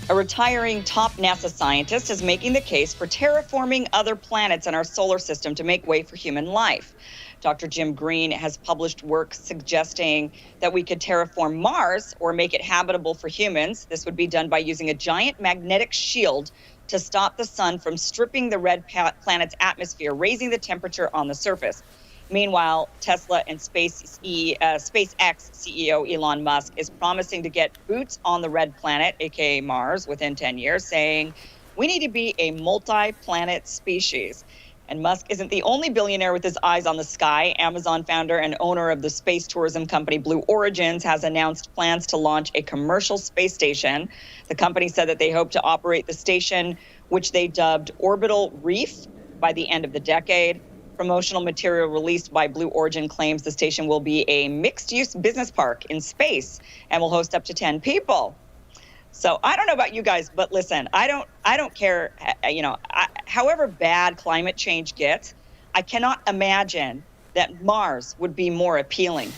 A retiring top NASA scientist is making the case for terraforming other planets in our solar system to make way for human life. Dr. Jim Green has published work suggesting that we could terraform Mars or make it habitable for humans. This would be done by using a giant magnetic shield to stop the sun from stripping the red planet's atmosphere, raising the temperature on the surface. Meanwhile, Tesla and SpaceX CEO Elon Musk is promising to get boots on the red planet, aka Mars, within 10 years, saying we need to be a multi-planet species. And Musk isn't the only billionaire with his eyes on the sky. Amazon founder and owner of the space tourism company Blue Origins has announced plans to launch a commercial space station. The company said that they hope to operate the station, which they dubbed Orbital Reef, by the end of the decade. Promotional material released by Blue Origin claims the station will be a mixed-use business park in space and will host up to 10 people. So I don't know about you guys, but listen, I don't care, however bad climate change gets, I cannot imagine that Mars would be more appealing.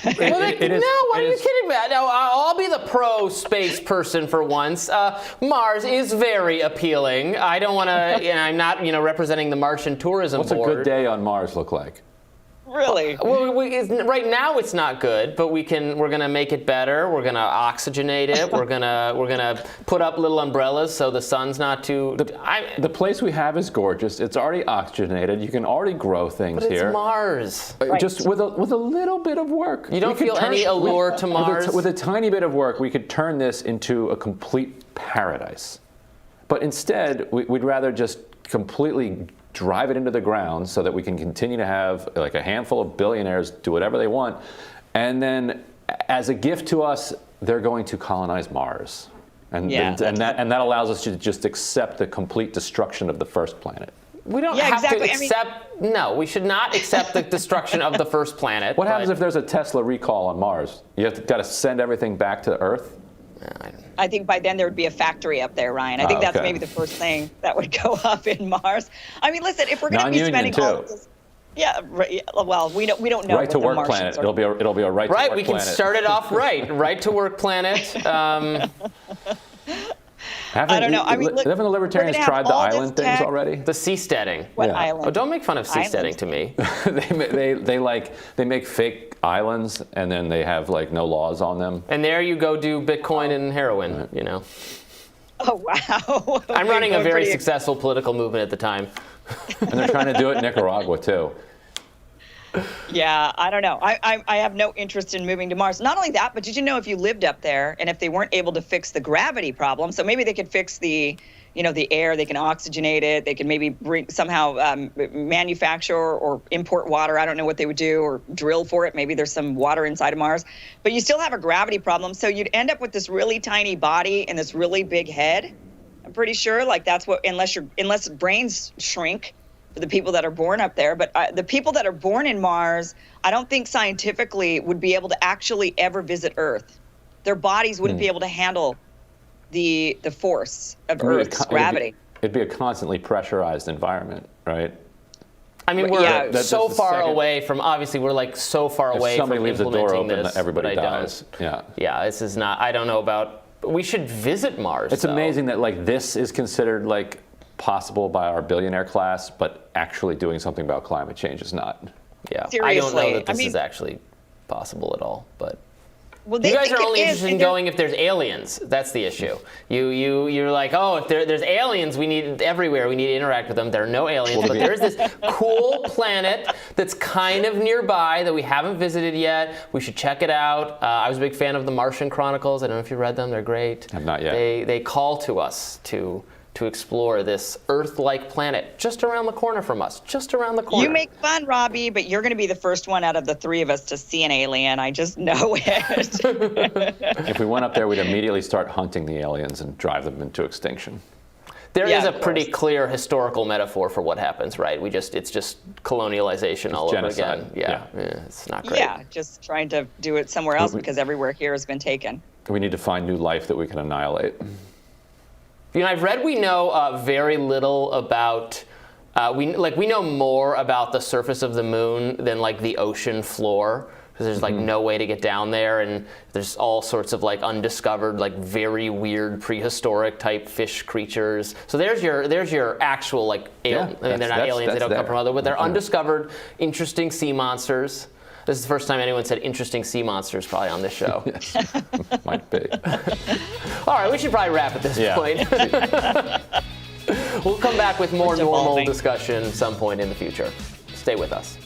Why are you kidding me? No, I'll be the pro-space person for once. Mars is very appealing. I don't want to, I'm not, representing the Martian tourism board. What's a good day on Mars look like? Really? Well, right now it's not good, but we're gonna make it better. We're gonna oxygenate it. We're gonna put up little umbrellas so the sun's not too. The place we have is gorgeous. It's already oxygenated. You can already grow things but it's here. Mars. Right. Just with a little bit of work. You don't feel any allure to Mars? With a tiny bit of work, we could turn this into a complete paradise. But instead, we'd rather just completely drive it into the ground so that we can continue to have like a handful of billionaires do whatever they want. And then as a gift to us, they're going to colonize Mars. And that allows us to just accept the complete destruction of the first planet. We don't have to accept, no, we should not accept the destruction of the first planet. What happens if there's a Tesla recall on Mars? You got to send everything back to Earth? I think by then there would be a factory up there, Ryan. I think that's maybe the first thing that would go up in Mars. I mean, listen, if we're going to be spending all of this, well, we don't know. Right to work planet. It'll be a right to work planet. Right, we can start it off right. Right to work planet. I don't know. I mean, haven't the libertarians tried the island things already? The seasteading. What island? Oh, don't make fun of seasteading to me. they make fake islands and then they have like no laws on them. And there you go do Bitcoin and heroin, Oh, wow. I'm running a very successful political movement at the time. And they're trying to do it in Nicaragua too. Yeah, I don't know. I have no interest in moving to Mars. Not only that, but did you know if you lived up there and if they weren't able to fix the gravity problem, so maybe they could fix the air, they can oxygenate it, they can maybe somehow manufacture or import water. I don't know what they would do, or drill for it. Maybe there's some water inside of Mars. But you still have a gravity problem, so you'd end up with this really tiny body and this really big head. I'm pretty sure, like that's what, unless brains shrink for the people that are born up there. But the people that are born in Mars, I don't think scientifically would be able to actually ever visit Earth. Their bodies wouldn't be able to handle the force of Earth's gravity. It'd be a constantly pressurized environment, right? I mean, we're so far away from, obviously, we're like so far away from implementing this. If somebody leaves the door open, everybody dies. Yeah, this is not, I don't know about, we should visit Mars. It's amazing that like this is considered like possible by our billionaire class, but actually doing something about climate change is not. Yeah, seriously, I don't know that this is actually possible at all, but. Well, you guys are only interested in going if there's aliens. That's the issue. You're like, oh, if there's aliens, we need everywhere. We need to interact with them. There are no aliens, but there's this cool planet that's kind of nearby that we haven't visited yet. We should check it out. I was a big fan of the Martian Chronicles. I don't know if you read them. They're great. I've not yet. They call to us to explore this Earth-like planet just around the corner from us, just around the corner. You make fun, Robbie, but you're going to be the first one out of the three of us to see an alien. I just know it. If we went up there, we'd immediately start hunting the aliens and drive them into extinction. There is a pretty clear historical metaphor for what happens, right? It's just colonialization all genocide. Over again. Yeah, it's not great. Yeah, just trying to do it somewhere else because everywhere here has been taken. We need to find new life that we can annihilate. I've read we know very little about. We know more about the surface of the moon than like the ocean floor. because there's like no way to get down there, and there's all sorts of like undiscovered, like very weird prehistoric type fish creatures. So there's your actual like alien. I mean, they're not aliens; they don't come from other, but they're undiscovered, interesting sea monsters. This is the first time anyone said interesting sea monsters probably on this show. Yes, might be. All right, we should probably wrap at this point. We'll come back with more normal discussion at some point in the future. Stay with us.